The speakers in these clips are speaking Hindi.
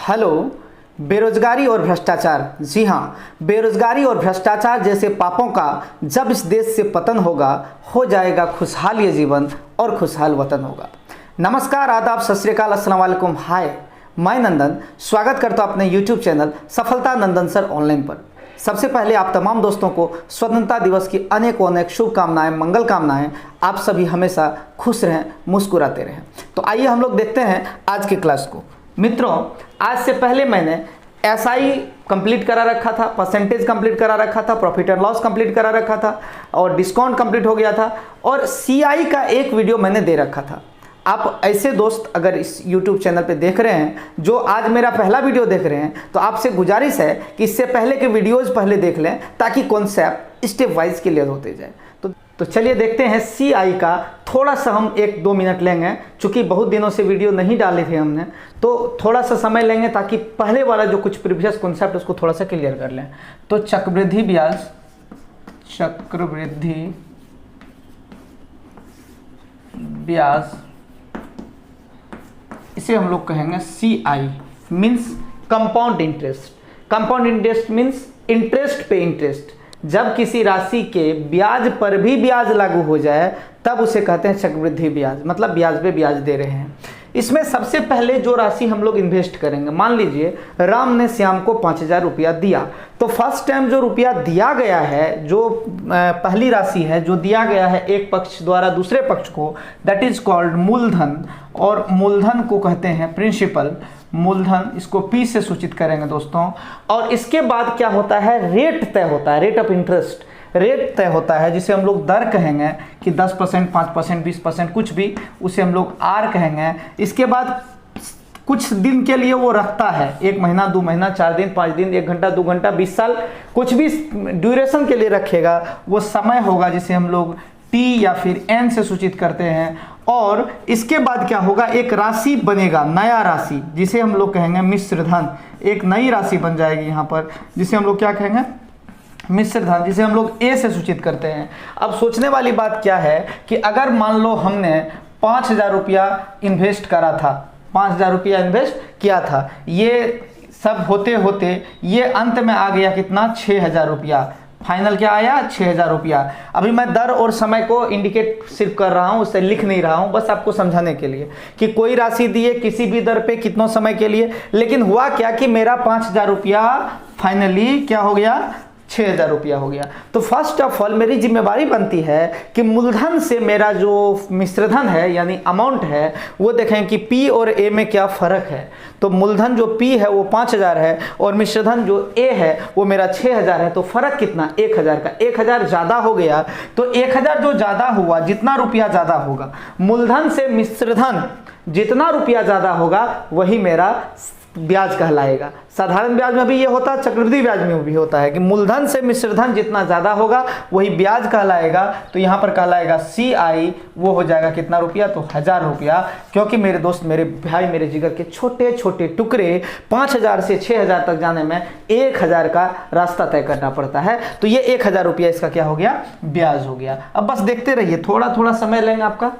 हेलो। बेरोजगारी और भ्रष्टाचार, जी हाँ, बेरोजगारी और भ्रष्टाचार जैसे पापों का जब इस देश से पतन होगा, हो जाएगा खुशहाल ये जीवन और खुशहाल वतन होगा। नमस्कार, आदाब, सत श्री अकाल, अस्सलाम वालेकुम, हाय। मैं नंदन स्वागत करता हूँ अपने यूट्यूब चैनल सफलता नंदन सर ऑनलाइन पर। सबसे पहले आप तमाम दोस्तों को स्वतंत्रता दिवस की अनेकों अनेक शुभकामनाएं, मंगल कामनाएं। आप सभी हमेशा खुश रहें, मुस्कुराते रहें। तो आइए हम लोग देखते हैं आज की क्लास को। मित्रों, आज से पहले मैंने एसआई कंप्लीट करा रखा था, परसेंटेज कंप्लीट करा रखा था, प्रॉफिट एंड लॉस कंप्लीट करा रखा था और डिस्काउंट कंप्लीट हो गया था और सीआई का एक वीडियो मैंने दे रखा था। आप ऐसे दोस्त अगर इस YouTube चैनल पे देख रहे हैं जो आज मेरा पहला वीडियो देख रहे हैं, तो आपसे गुजारिश है कि इससे पहले के वीडियोज़ पहले देख लें ताकि कॉन्सेप्ट स्टेप वाइज क्लियर होते जाए। तो चलिए देखते हैं सीआई का। थोड़ा सा हम 1-2 मिनट लेंगे, चूँकि बहुत दिनों से वीडियो नहीं डाली थी हमने, तो थोड़ा सा समय लेंगे ताकि पहले वाला जो कुछ प्रीवियस कॉन्सेप्ट उसको थोड़ा सा क्लियर कर लें। तो चक्रवृद्धि ब्याज इसे हम लोग कहेंगे CI, means compound interest. Compound interest means interest पे इंटरेस्ट। जब किसी राशि के ब्याज पर भी ब्याज लागू हो जाए तब उसे कहते हैं चक्रवृद्धि ब्याज, मतलब ब्याज पे ब्याज दे रहे हैं। इसमें सबसे पहले जो राशि हम लोग इन्वेस्ट करेंगे, मान लीजिए राम ने श्याम को 5,000 रुपया दिया, तो फर्स्ट टाइम जो रुपया दिया गया है, जो पहली राशि है जो दिया गया है एक पक्ष द्वारा दूसरे पक्ष को, दैट इज कॉल्ड मूलधन, और मूलधन को कहते हैं प्रिंसिपल। मूलधन, इसको P से सूचित करेंगे दोस्तों। और इसके बाद क्या होता है, रेट तय होता है, रेट ऑफ इंटरेस्ट। रेट तय होता है जिसे हम लोग दर कहेंगे कि 10%, 5%, 20%, कुछ भी, उसे हम लोग R कहेंगे। इसके बाद कुछ दिन के लिए वो रखता है, 1 महीना, 2 महीना, 4 दिन, 5 दिन, 1 घंटा, 2 घंटा, 20 साल, कुछ भी ड्यूरेशन के लिए रखेगा, वो समय होगा जिसे हम लोग T या फिर N से सूचित करते हैं। और इसके बाद क्या होगा, एक राशि बनेगा, नया राशि, जिसे हम लोग कहेंगे मिश्र धन। एक नई राशि बन जाएगी यहाँ पर, जिसे हम लोग क्या कहेंगे, मिश्र धन, जिसे हम लोग A से सूचित करते हैं। अब सोचने वाली बात क्या है कि अगर मान लो हमने 5,000 रुपया इन्वेस्ट करा था, 5,000 रुपया इन्वेस्ट किया था, ये सब होते होते ये अंत में आ गया कितना, 6,000 रुपया। फाइनल क्या आया, 6,000 रुपया। अभी मैं दर और समय को इंडिकेट सिर्फ कर रहा हूँ, उससे लिख नहीं रहा हूँ, बस आपको समझाने के लिए कि कोई राशि दिए किसी भी दर पे कितनों समय के लिए। लेकिन हुआ क्या कि मेरा 5,000 रुपया फाइनली क्या हो गया, 6,000 रुपया हो गया। तो फर्स्ट ऑफ ऑल मेरी जिम्मेवारी बनती है कि मूलधन से मेरा जो मिश्रधन है यानी अमाउंट है वो देखें कि P और A में क्या फ़र्क है। तो मूलधन जो P है वो 5,000 है और मिश्रधन जो A है वो मेरा 6,000 है। तो फ़र्क कितना, 1,000 का। 1,000 ज़्यादा हो गया, तो 1,000 जो ज़्यादा हुआ, जितना रुपया ज़्यादा होगा, मूलधन से मिश्रधन जितना रुपया ज़्यादा होगा वही मेरा ब्याज कहलाएगा। साधारण ब्याज में भी ये होता है, चक्रवृद्धि ब्याज में भी होता है कि मूलधन से मिश्रधन जितना ज़्यादा होगा वही ब्याज कहलाएगा। तो यहाँ पर कहलाएगा CI, वो हो जाएगा कितना रुपया, तो 1,000 रुपया। क्योंकि मेरे दोस्त, मेरे भाई, मेरे जिगर के छोटे छोटे टुकड़े 5,000 से 6,000 तक जाने में 1,000 का रास्ता तय करना पड़ता है। तो ये 1,000 रुपया इसका क्या हो गया, ब्याज हो गया। अब बस देखते रहिए, थोड़ा थोड़ा समय लेंगे आपका।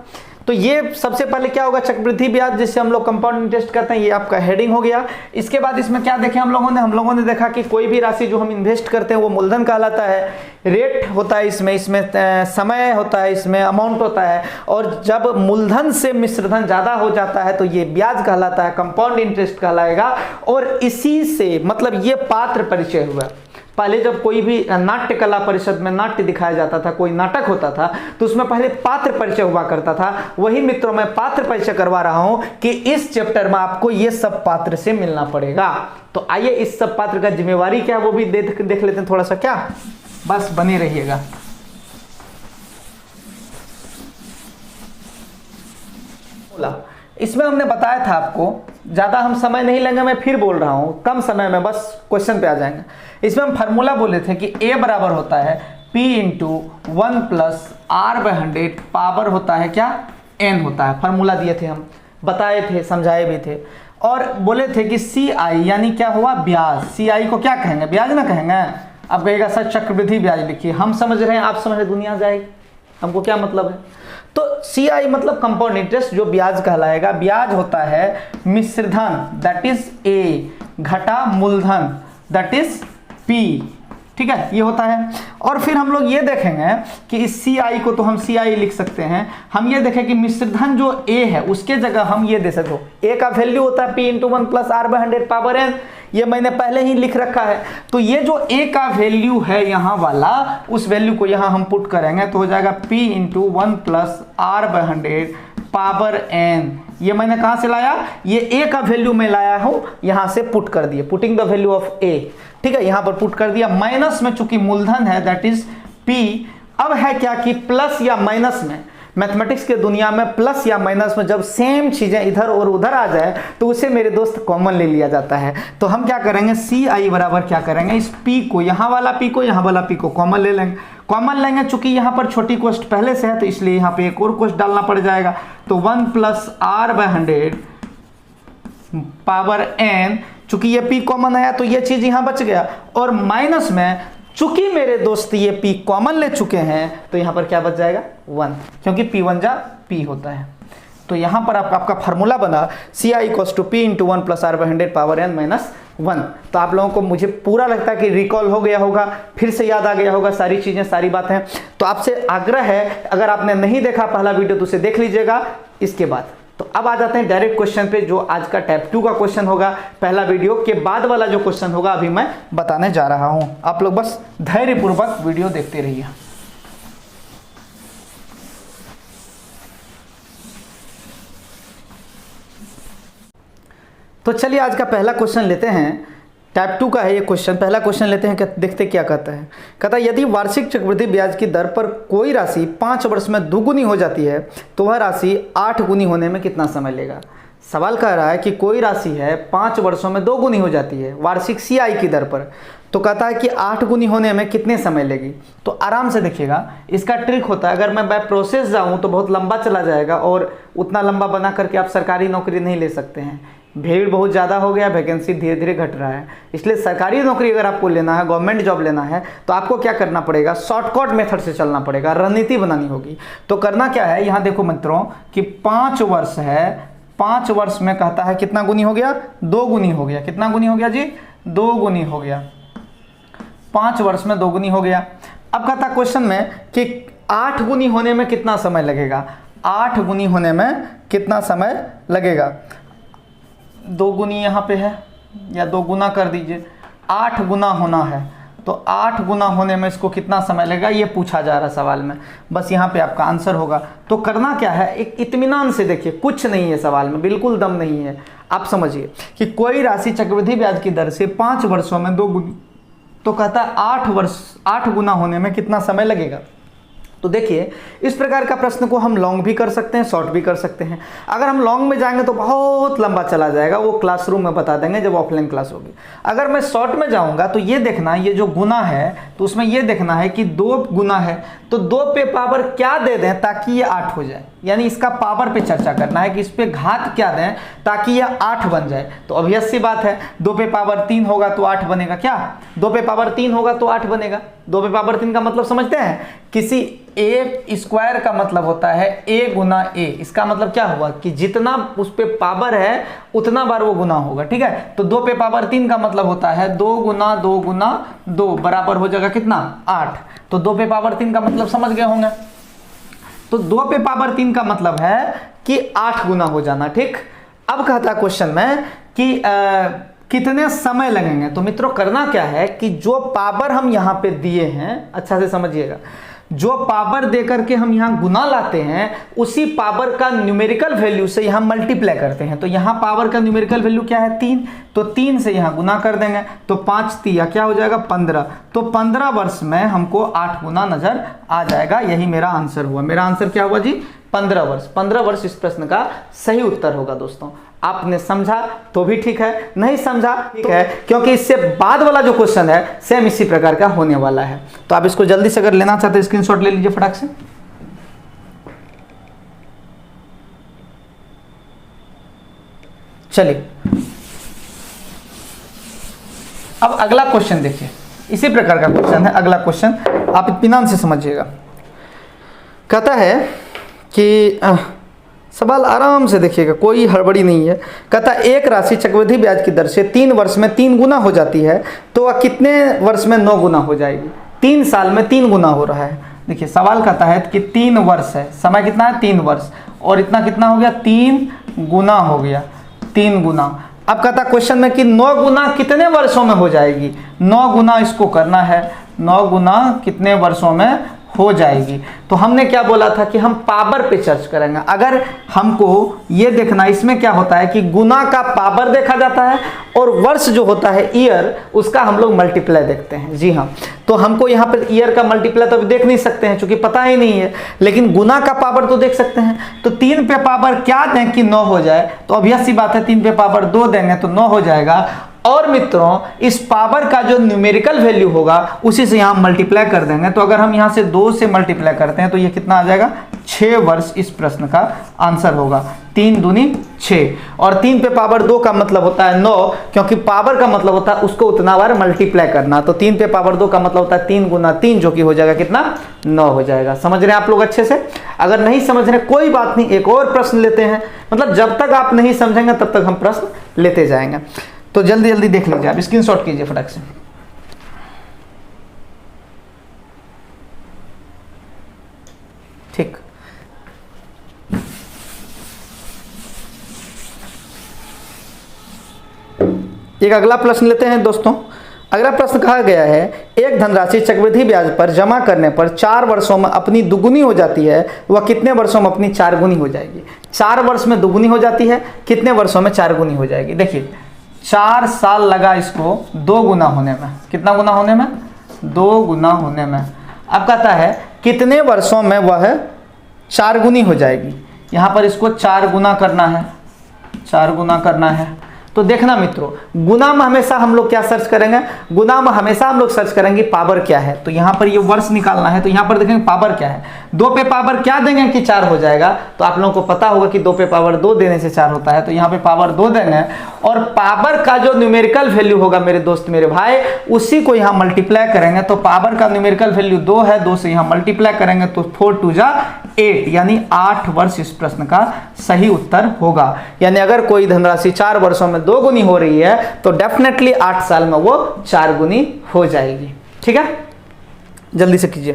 तो ये सबसे पहले क्या होगा, चक्रवृद्धि ब्याज, जिससे हम लोग कंपाउंड इंटरेस्ट करते हैं, ये आपका हेडिंग हो गया। इसके बाद इसमें क्या देखें हम लोगों ने देखा कि कोई भी राशि जो हम इन्वेस्ट करते हैं वो मूलधन कहलाता है। रेट होता है इसमें समय होता है, इसमें अमाउंट होता है। और जब मूलधन से मिश्रधन ज़्यादा हो जाता है तो ये ब्याज कहलाता है, कंपाउंड इंटरेस्ट कहलाएगा। और इसी से मतलब ये पात्र परिचय हुआ। पहले जब कोई भी नाट्य कला परिषद में नाट्य दिखाया जाता था, कोई नाटक होता था, तो उसमें पहले पात्र परिचय हुआ करता था। वही मित्रों मैं पात्र परिचय करवा रहा हूं कि इस चैप्टर में आपको ये सब पात्र से मिलना पड़ेगा। तो आइए इस सब पात्र का जिम्मेवारी क्या है वो भी देख लेते हैं थोड़ा सा, क्या, बस बने रहिएगा। इसमें हमने बताया था आपको, ज़्यादा हम समय नहीं लेंगे, मैं फिर बोल रहा हूँ, कम समय में बस क्वेश्चन पे आ जाएंगे। इसमें हम फार्मूला बोले थे कि A बराबर होता है P × 1 + R/100, पावर होता है क्या, N होता है। फार्मूला दिए थे, हम बताए थे, समझाए भी थे। और बोले थे कि CI यानी क्या हुआ, ब्याज। CI को क्या कहेंगे, ब्याज ना कहेंगे। अब कहेगा सर चक्रवृद्धि ब्याज लिखिए, हम समझ रहे हैं, आप समझ रहे, दुनिया जाएगी, हमको क्या मतलब है। तो CI मतलब कंपाउंड इंटरेस्ट, जो ब्याज कहलाएगा। ब्याज होता है मिश्रधन, दैट इज A, घटा मूलधन, दैट इज P, ठीक है, ये होता है। और फिर हम लोग ये देखेंगे कि इस CI को तो हम CI लिख सकते हैं। हम ये देखें कि मिश्रधन जो A है उसके जगह हम ये दे सकते हो, A का वैल्यू होता है P × 1 + R/100 पावर n, ये मैंने पहले ही लिख रखा है। तो ये जो A का वैल्यू है यहाँ वाला, उस वैल्यू को यहाँ हम पुट करेंगे तो हो जाएगा P × 1 + R/100 पावर n। ये मैंने कहाँ से लाया, ये A का वैल्यू मैं लाया हूँ, यहाँ से पुट कर दिए, putting the value of A, ठीक है, यहाँ पर पुट कर दिया। माइनस में चूंकि मूलधन है दैट इज P। अब है क्या कि प्लस या माइनस में, मैथमेटिक्स के दुनिया में प्लस या माइनस में जब सेम चीजें इधर और उधर आ जाए तो उसे मेरे दोस्त कॉमन ले लिया जाता है। तो हम क्या करेंगे, CI बराबर क्या करेंगे, इस P को, यहाँ वाला P को, यहाँ वाला P को कॉमन ले लेंगे। कॉमन लेंगे, चूंकि यहाँ पर छोटी कोष्ट पहले से है तो इसलिए यहाँ पे एक और कोष्ट डालना पड़ जाएगा। तो 1 + R/100 पावर n, चूंकि ये P कॉमन आया तो ये चीज यहाँ बच गया। और माइनस में चूंकि मेरे दोस्त ये P कॉमन ले चुके हैं तो यहाँ पर क्या बच जाएगा, 1, क्योंकि P1 जा P होता है। तो यहाँ पर आपका फार्मूला बना CI = P × 1 + R/100 power n - 1। तो आप लोगों को, मुझे पूरा लगता है कि रिकॉल हो गया होगा, फिर से याद आ गया होगा सारी चीज़ें, सारी बातें। तो आपसे आग्रह है, अगर आपने नहीं देखा पहला वीडियो तो उसे देख लीजिएगा इसके बाद। तो अब आ जाते हैं डायरेक्ट क्वेश्चन पे, जो आज का टाइप 2 का क्वेश्चन होगा। पहला वीडियो के बाद वाला जो क्वेश्चन होगा अभी मैं बताने जा रहा हूं। आप लोग बस धैर्यपूर्वक वीडियो देखते रहिए। तो चलिए आज का पहला क्वेश्चन लेते हैं, टाइप 2 का है ये क्वेश्चन। पहला क्वेश्चन लेते हैं, देखते क्या कहता है। कहता है यदि वार्षिक चक्रवृद्धि ब्याज की दर पर कोई राशि 5 वर्ष में दोगुनी हो जाती है तो वह राशि 8 गुनी होने में कितना समय लेगा। सवाल कह रहा है कि कोई राशि है 5 वर्षों में 2 गुनी हो जाती है वार्षिक CI की दर पर, तो कहता है कि 8 गुनी होने में कितने समय लेगी। तो आराम से देखिएगा, इसका ट्रिक होता है, अगर मैं बाय प्रोसेस जाऊँ तो बहुत लंबा चला जाएगा और उतना लंबा बना करके आप सरकारी नौकरी नहीं ले सकते हैं। भीड़ बहुत ज़्यादा हो गया, वैकेंसी धीरे धीरे घट रहा है, इसलिए सरकारी नौकरी अगर आपको लेना है, गवर्नमेंट जॉब लेना है, तो आपको क्या करना पड़ेगा, शॉर्टकट मेथड से चलना पड़ेगा, रणनीति बनानी होगी। तो करना क्या है, यहाँ देखो मित्रों कि 5 वर्ष है, 5 वर्ष में कहता है कितना गुनी हो गया, 2 गुनी हो गया। कितना गुनी हो गया जी, 2 गुनी हो गया। 5 वर्ष में 2 गुनी हो गया। अब कहता क्वेश्चन में कि 8 गुनी होने में कितना समय लगेगा, 8 गुनी होने में कितना समय लगेगा। 2 गुनी यहाँ पे है, या 2 गुना कर दीजिए, 8 गुना होना है, तो 8 गुना होने में इसको कितना समय लगेगा, ये पूछा जा रहा है सवाल में। बस यहाँ पे आपका आंसर होगा। तो करना क्या है, एक इत्मीनान से देखिए, कुछ नहीं है सवाल में, बिल्कुल दम नहीं है। आप समझिए कि कोई राशि चक्रवृद्धि ब्याज की दर से 5 वर्षों में 2 गुनी, तो कहता है 8 गुना होने में कितना समय लगेगा। तो देखिए, इस प्रकार का प्रश्न को हम लॉन्ग भी कर सकते हैं, शॉर्ट भी कर सकते हैं। अगर हम लॉन्ग में जाएंगे तो बहुत लंबा चला जाएगा, वो क्लासरूम में बता देंगे जब ऑफलाइन क्लास होगी। अगर मैं शॉर्ट में जाऊंगा तो ये देखना, ये जो गुना है तो उसमें ये देखना है कि 2 गुना है तो 2 पे पावर क्या दे दें ताकि ये 8 हो जाए, यानी इसका पावर पे चर्चा करना है कि इस पे घात क्या दें ताकि यह 8 बन जाए। तो ऑब्वियस सी बात है, 2 पे पावर 3 होगा तो 8 बनेगा। क्या 2 पे पावर 3 होगा तो 8 बनेगा। 2 पे पावर 3 का मतलब समझते हैं, किसी A² का मतलब होता है A गुना A। इसका मतलब क्या हुआ कि जितना उस पे पावर है उतना बार वो गुना होगा, ठीक है। तो 2 पे पावर 3 का मतलब होता है 2 गुना 2 गुना 2 बराबर हो जाएगा कितना, 8। तो 2 पे पावर 3 का मतलब समझ गए होंगे। तो 2 पे पावर 3 का मतलब है कि 8 गुना हो जाना, ठीक। अब कहता क्वेश्चन में कि कितने समय लगेंगे। तो मित्रों करना क्या है कि जो पावर हम यहाँ पे दिए हैं, अच्छा से समझिएगा, जो पावर देकर के हम यहाँ गुना लाते हैं उसी पावर का न्यूमेरिकल वैल्यू से यहाँ मल्टीप्लाई करते हैं। तो यहाँ पावर का न्यूमेरिकल वैल्यू क्या है, 3, तो 3 से यहाँ गुना कर देंगे तो 5 तिया क्या हो जाएगा, 15। तो 15 वर्ष में हमको 8 गुना नजर आ जाएगा। यही मेरा आंसर हुआ। मेरा आंसर क्या हुआ जी, 15 वर्ष। 15 वर्ष इस प्रश्न का सही उत्तर होगा। दोस्तों आपने समझा तो भी ठीक है, नहीं समझा ठीक है, क्योंकि इससे बाद वाला जो क्वेश्चन है सेम इसी प्रकार का होने वाला है। तो आप इसको जल्दी से अगर लेना चाहते हैं स्क्रीनशॉट ले लीजिए फटाक से। चलिए अब अगला क्वेश्चन देखिए, इसी प्रकार का क्वेश्चन है। अगला क्वेश्चन आप इत्मीनान से समझिएगा। कहता है कि सवाल आराम से देखिएगा, कोई हड़बड़ी नहीं है। कहता एक राशि चक्रवृद्धि ब्याज की दर से 3 वर्ष में 3 गुना हो जाती है तो वह कितने वर्ष में 9 गुना हो जाएगी? 3 साल में 3 गुना हो रहा है। देखिए सवाल कहता है कि 3 वर्ष है, समय कितना है? 3 वर्ष, और इतना कितना हो गया? 3 गुना हो गया, 3 गुना। अब कहता क्वेश्चन में कि 9 गुना कितने वर्षों में हो जाएगी? 9 गुना इसको करना है, 9 गुना कितने वर्षों में हो जाएगी? तो हमने क्या बोला था कि हम पावर पे चर्च करेंगे। अगर हमको ये देखना, इसमें क्या होता है कि गुना का पावर देखा जाता है और वर्ष जो होता है ईयर, उसका हम लोग मल्टीप्लाई देखते हैं। जी हाँ, तो हमको यहाँ पर ईयर का मल्टीप्लाई तो अभी देख नहीं सकते हैं क्योंकि पता ही नहीं है, लेकिन गुना का पावर तो देख सकते हैं। तो 3 पे पावर क्या दें कि 9 हो जाए? तो ऑब्वियस सी बात है 3 पे पावर 2 देंगे तो 9 हो जाएगा। और मित्रों इस पावर का जो न्यूमेरिकल वैल्यू होगा उसी से यहाँ मल्टीप्लाई कर देंगे। तो अगर हम यहाँ से 2 से मल्टीप्लाई करते हैं तो ये कितना आ जाएगा? 6 वर्ष इस प्रश्न का आंसर होगा। 3 दूनी 6, और 3 पे पावर 2 का मतलब होता है 9, क्योंकि पावर का मतलब होता है उसको उतना बार मल्टीप्लाई करना। तो 3 पे पावर 2 का मतलब होता है 3 गुना 3, जो कि हो जाएगा कितना? 9 हो जाएगा। समझ रहे हैं आप लोग अच्छे से? अगर नहीं समझ रहे कोई बात नहीं, एक और प्रश्न लेते हैं। मतलब जब तक आप नहीं समझेंगे तब तक हम प्रश्न लेते जाएंगे। तो जल्दी जल्दी देख लीजिए, आप स्क्रीनशॉट कीजिए फटाक से। ठीक, एक अगला प्रश्न लेते हैं दोस्तों। अगला प्रश्न कहा गया है एक धनराशि चक्रवृद्धि ब्याज पर जमा करने पर 4 वर्षों में अपनी दुगुनी हो जाती है, वह कितने वर्षों में अपनी 4 गुनी हो जाएगी? 4 वर्ष में दुगुनी हो जाती है, कितने वर्षों में 4 गुनी हो जाएगी? देखिए 4 साल लगा इसको 2 गुना होने में। कितना गुना होने में? 2 गुना होने में। अब कहता है कितने वर्षों में वह 4 गुनी हो जाएगी? यहाँ पर इसको 4 गुना करना है, 4 गुना करना है। तो देखना मित्रों, गुना में हमेशा हम लोग क्या सर्च करेंगे? गुना में हमेशा हम लोग सर्च करेंगे पावर क्या है। तो यहाँ पर ये वर्ष निकालना है, तो यहाँ पर देखेंगे पावर क्या है। 2 पे पावर क्या देंगे कि 4 हो जाएगा? तो आप लोगों को पता होगा कि 2 पे पावर 2 देने से 4 होता है। तो यहाँ पे पावर 2 देंगे, और पावर का जो न्यूमेरिकल वैल्यू होगा मेरे दोस्त मेरे भाई, उसी को यहाँ मल्टीप्लाई करेंगे। तो पावर का न्यूमेरिकल वैल्यू 2 है, 2 से यहाँ मल्टीप्लाई करेंगे तो 4 2 जा 8, यानी 8 वर्ष इस प्रश्न का सही उत्तर होगा। यानी अगर कोई धनराशि 4 वर्षों में 2 गुनी हो रही है तो डेफिनेटली 8 साल में वो 4 गुनी हो जाएगी। ठीक है, जल्दी से कीजिए।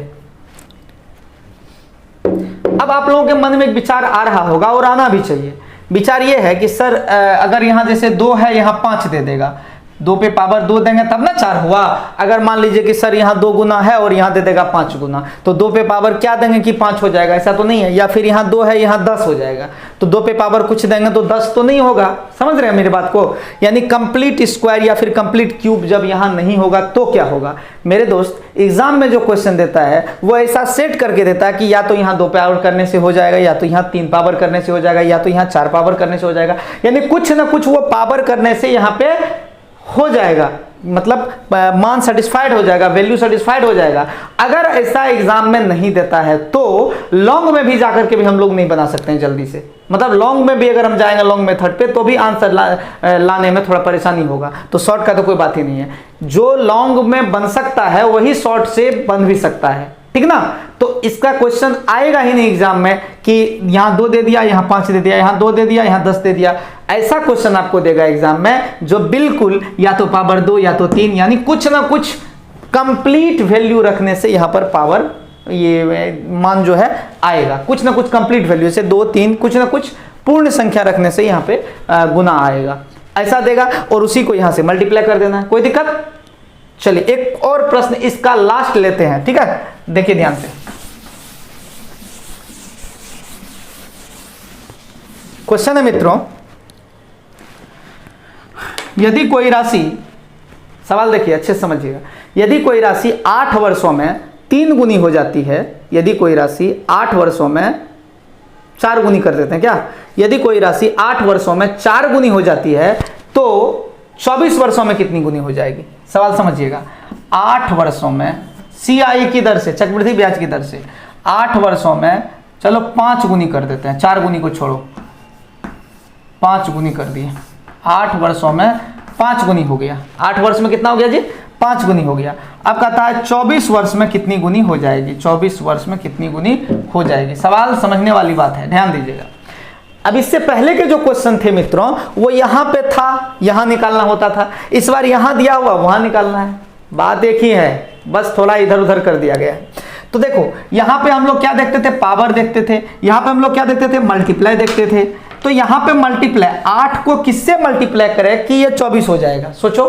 अब आप लोगों के मन में एक विचार आ रहा होगा और आना भी चाहिए। विचार ये है कि सर अगर यहां जैसे 2 है, यहां 5 दे देगा, 2 पे पावर 2 देंगे तब ना 4 हुआ। अगर मान लीजिए कि सर यहाँ 2 गुना है और यहाँ दे देगा 5 गुना, तो 2 पे पावर क्या देंगे कि 5 हो जाएगा? ऐसा तो नहीं है। या फिर यहाँ 2 है, यहाँ 10 हो जाएगा, तो 2 पे पावर कुछ देंगे तो 10 तो नहीं होगा। समझ रहे हैं मेरी बात को? यानी कंप्लीट स्क्वायर या फिर कंप्लीट क्यूब जब यहाँ नहीं होगा तो क्या होगा? मेरे दोस्त एग्जाम में जो क्वेश्चन देता है वो ऐसा सेट करके देता है कि या तो यहाँ 2 पावर करने से हो जाएगा, या तो यहाँ 3 पावर करने से हो जाएगा, या तो यहाँ 4 पावर करने से हो जाएगा। यानी कुछ ना कुछ वो पावर करने से यहाँ पे हो जाएगा, मतलब मान सेटिस्फाइड हो जाएगा, वैल्यू सेटिस्फाइड हो जाएगा। अगर ऐसा एग्जाम में नहीं देता है तो लॉन्ग में भी जाकर के भी हम लोग नहीं बना सकते हैं जल्दी से। मतलब लॉन्ग में भी अगर हम जाएंगे लॉन्ग मेथड पे तो भी आंसर लाने में थोड़ा परेशानी होगा। तो शॉर्ट का तो कोई बात ही नहीं है, जो लॉन्ग में बन सकता है वही शॉर्ट से बन भी सकता है। ठीक ना? तो इसका क्वेश्चन आएगा ही नहीं एग्जाम में कि यहाँ 2 दे दिया, यहाँ 5 दे दिया, यहाँ 2 दे दिया, यहाँ 10 दे दिया। ऐसा क्वेश्चन आपको देगा एग्जाम में जो बिल्कुल या तो पावर 2 या तो 3, यानी कुछ ना कुछ कंप्लीट वैल्यू रखने से यहाँ पर पावर ये मान जो है आएगा। कुछ ना कुछ कंप्लीट वैल्यू से 2 3 कुछ ना कुछ पूर्ण संख्या रखने से यहाँ पे गुना आएगा। ऐसा देगा और उसी को यहाँ से मल्टीप्लाई कर देना है। कोई दिक्कत? चलिए एक और प्रश्न इसका लास्ट लेते हैं। ठीक है, देखिए ध्यान से। क्वेश्चन है मित्रों, यदि कोई राशि, सवाल देखिए अच्छे से समझिएगा, यदि कोई राशि 8 वर्षों में 3 गुनी हो जाती है, यदि कोई राशि 8 वर्षों में 4 गुनी कर देते हैं क्या? यदि कोई राशि 8 वर्षों में 4 गुनी हो जाती है तो 24 वर्षों में कितनी गुनी हो जाएगी? सवाल समझिएगा। 8 वर्षों में CI की दर से, चक्रवृद्धि ब्याज की दर से 8 वर्षों में, चलो 5 गुनी कर देते हैं, 4 गुनी को छोड़ो, 5 गुनी कर दिए। 8 वर्षों में 5 गुनी हो गया। 8 वर्ष में कितना हो गया जी? 5 गुनी हो गया। अब कहता है 24 वर्ष में कितनी गुनी हो जाएगी, 24 वर्ष में कितनी गुनी हो जाएगी। सवाल समझने वाली बात है, ध्यान दीजिएगा। अब इससे पहले के जो क्वेश्चन थे मित्रों वो यहाँ पे था, यहाँ निकालना होता था, इस बार यहाँ दिया हुआ वहाँ निकालना है। बात एक ही है, बस थोड़ा इधर उधर कर दिया गया है। तो देखो यहाँ पे हम लोग क्या देखते थे, पावर देखते थे, यहाँ पे हम लोग क्या देखते थे, मल्टीप्लाई देखते थे। तो यहाँ पे मल्टीप्लाई 8 को किससे मल्टीप्लाई करें कि ये 24 हो जाएगा। सोचो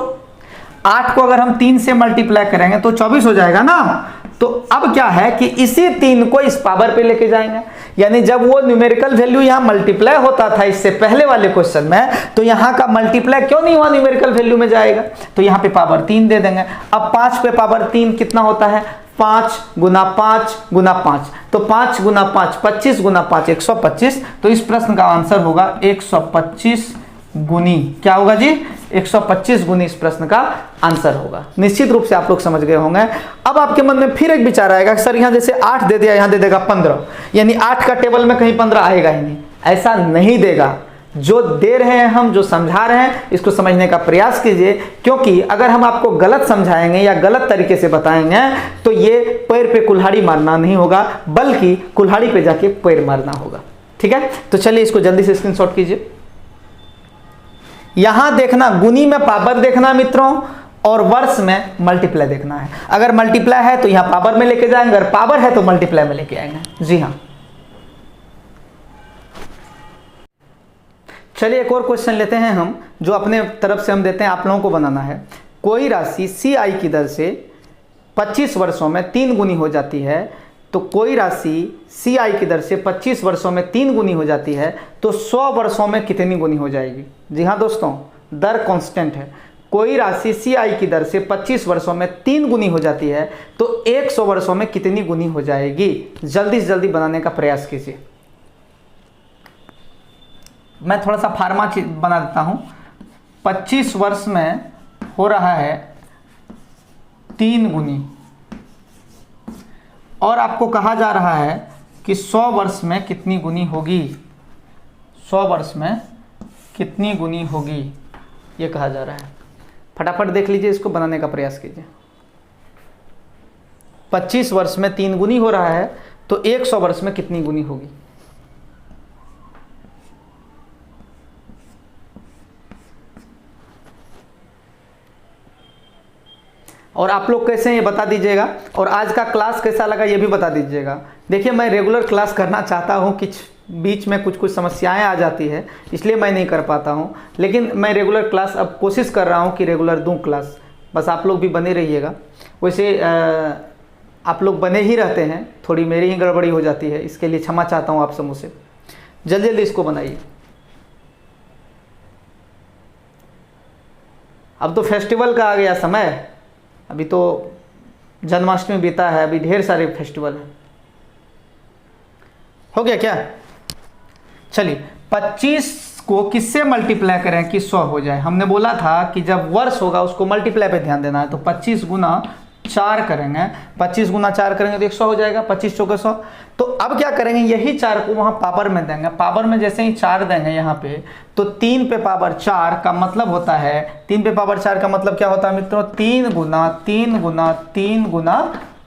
8 को अगर हम 3 से मल्टीप्लाई करेंगे तो 24 हो जाएगा ना। तो अब क्या है कि इसी 3 को इस पावर पे लेके जाएंगे, यानी जब वो न्यूमेरिकल वैल्यू यहाँ मल्टीप्लाई होता था इससे पहले वाले क्वेश्चन में, तो यहाँ का मल्टीप्लाई क्यों नहीं हुआ, न्यूमेरिकल वैल्यू में जाएगा, तो यहाँ पे पावर 3 दे देंगे। अब 5 पे पावर 3 कितना होता है, 5 गुना 5 गुना 5, तो 5 गुना 5 25 गुना 5 125। तो इस प्रश्न का आंसर होगा 125 गुनी, क्या होगा जी, 125 गुनी इस प्रश्न का आंसर होगा। निश्चित रूप से आप लोग समझ गए होंगे। अब आपके मन में फिर एक विचार आएगा, सर यहाँ जैसे 8 दे दिया, यहाँ दे देगा 15, यानी 8 का टेबल में कहीं 15 आएगा ही नहीं। ऐसा नहीं देगा, जो दे रहे हैं हम, जो समझा रहे हैं, इसको समझने का प्रयास कीजिए, क्योंकि अगर हम आपको गलत समझाएंगे या गलत तरीके से बताएंगे तो ये पैर पे कुल्हाड़ी मारना नहीं होगा, बल्कि कुल्हाड़ी पे जाके पैर मारना होगा। ठीक है, तो चलिए इसको जल्दी से स्क्रीनशॉट कीजिए। यहां देखना गुनी में पावर देखना मित्रों, और वर्ष में मल्टीप्लाई देखना है। अगर मल्टीप्लाई है तो यहां पावर में लेके जाएंगे, अगर पावर है तो मल्टीप्लाई में लेके आएंगे। जी हां, चलिए एक और क्वेश्चन लेते हैं हम, जो अपने तरफ से हम देते हैं, आप लोगों को बनाना है। कोई राशि CI की दर से 25 वर्षों में 3 गुनी हो जाती है, तो कोई राशि CI की दर से 25 वर्षों में 3 गुनी हो जाती है, तो 100 वर्षों में कितनी गुनी हो जाएगी। जी हाँ दोस्तों, दर कांस्टेंट है। कोई राशि CI की दर से 25 वर्षों में 3 गुनी हो जाती है, तो 100 वर्षों में कितनी गुनी हो जाएगी। जल्दी से जल्दी बनाने का प्रयास कीजिए। मैं थोड़ा सा फार्मा बना देता हूँ। 25 वर्ष में हो रहा है 3 गुनी, और आपको कहा जा रहा है कि 100 वर्ष में कितनी गुनी होगी, 100 वर्ष में कितनी गुनी होगी, ये कहा जा रहा है। फटाफट देख लीजिए, इसको बनाने का प्रयास कीजिए। 25 वर्ष में 3 गुनी हो रहा है, तो 100 वर्ष में कितनी गुनी होगी। और आप लोग कैसे हैं ये बता दीजिएगा, और आज का क्लास कैसा लगा ये भी बता दीजिएगा। देखिए मैं रेगुलर क्लास करना चाहता हूँ, कुछ बीच में कुछ समस्याएं आ जाती है, इसलिए मैं नहीं कर पाता हूँ, लेकिन मैं रेगुलर क्लास अब कोशिश कर रहा हूँ कि रेगुलर दूँ क्लास। बस आप लोग भी बने रहिएगा। वैसे आप लोग बने ही रहते हैं, थोड़ी मेरी ही गड़बड़ी हो जाती है, इसके लिए क्षमा चाहता हूँ आप समूह से। जल्दी जल्दी इसको बनाइए। अब तो फेस्टिवल का आ गया समय, अभी तो जन्माष्टमी बीता है, अभी ढेर सारे फेस्टिवल हैं। हो गया क्या? चलिए 25 को किससे मल्टीप्लाई करें कि 100 हो जाए। हमने बोला था कि जब वर्ष होगा उसको मल्टीप्लाई पे ध्यान देना है, तो 25 गुना 4 करेंगे, 25 गुना 4 करेंगे तो 100 हो जाएगा, 25 चौके 100। तो अब क्या करेंगे, यही 4 को वहाँ पावर में देंगे। पावर में जैसे ही 4 देंगे यहाँ पे, तो 3 पे पावर 4 का मतलब होता है, 3 पे पावर 4 का मतलब क्या होता है मित्रों, 3 गुना 3 गुना 3 गुना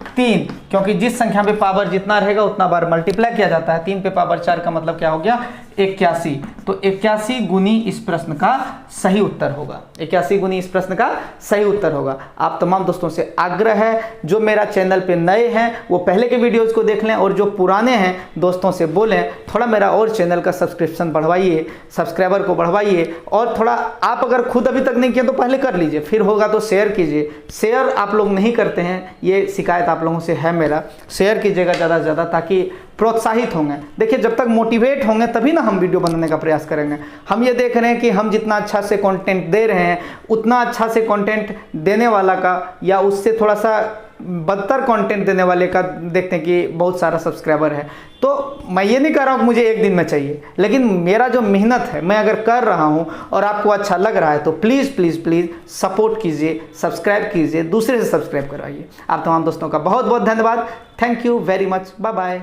3, क्योंकि जिस संख्या पे पावर जितना रहेगा उतना बार मल्टीप्लाई किया जाता है। 3 पे पावर 4 का मतलब क्या हो गया, 81। तो 81 गुनी इस प्रश्न का सही उत्तर होगा। 81 गुनी इस प्रश्न का सही उत्तर होगा। आप तमाम दोस्तों से आग्रह है, जो मेरा चैनल पे नए हैं वो पहले के वीडियोस को देख लें, और जो पुराने हैं दोस्तों से बोलें थोड़ा मेरा और चैनल का सब्सक्रिप्शन बढ़वाइए, सब्सक्राइबर को बढ़वाइए, और थोड़ा आप अगर खुद अभी तक नहीं किया तो पहले कर लीजिए, फिर होगा तो शेयर कीजिए। शेयर आप लोग नहीं करते हैं, ये शिकायत आप लोगों से है मेरा। शेयर कीजिएगा ज़्यादा से ज़्यादा, ताकि प्रोत्साहित होंगे। देखिए जब तक मोटिवेट होंगे तभी ना हम वीडियो बनाने का प्रयास करेंगे। हम ये देख रहे हैं कि हम जितना अच्छा से कंटेंट दे रहे हैं, उतना अच्छा से कंटेंट देने वाला का या उससे थोड़ा सा बदतर कंटेंट देने वाले का देखते हैं कि बहुत सारा सब्सक्राइबर है। तो मैं ये नहीं कह रहा हूँ कि मुझे एक दिन में चाहिए, लेकिन मेरा जो मेहनत है मैं अगर कर रहा हूँ और आपको अच्छा लग रहा है तो प्लीज़ प्लीज़ प्लीज़ सपोर्ट कीजिए, सब्सक्राइब कीजिए, दूसरे से सब्सक्राइब करवाइए। आप तमाम दोस्तों का बहुत बहुत धन्यवाद। Thank you very much. Bye bye.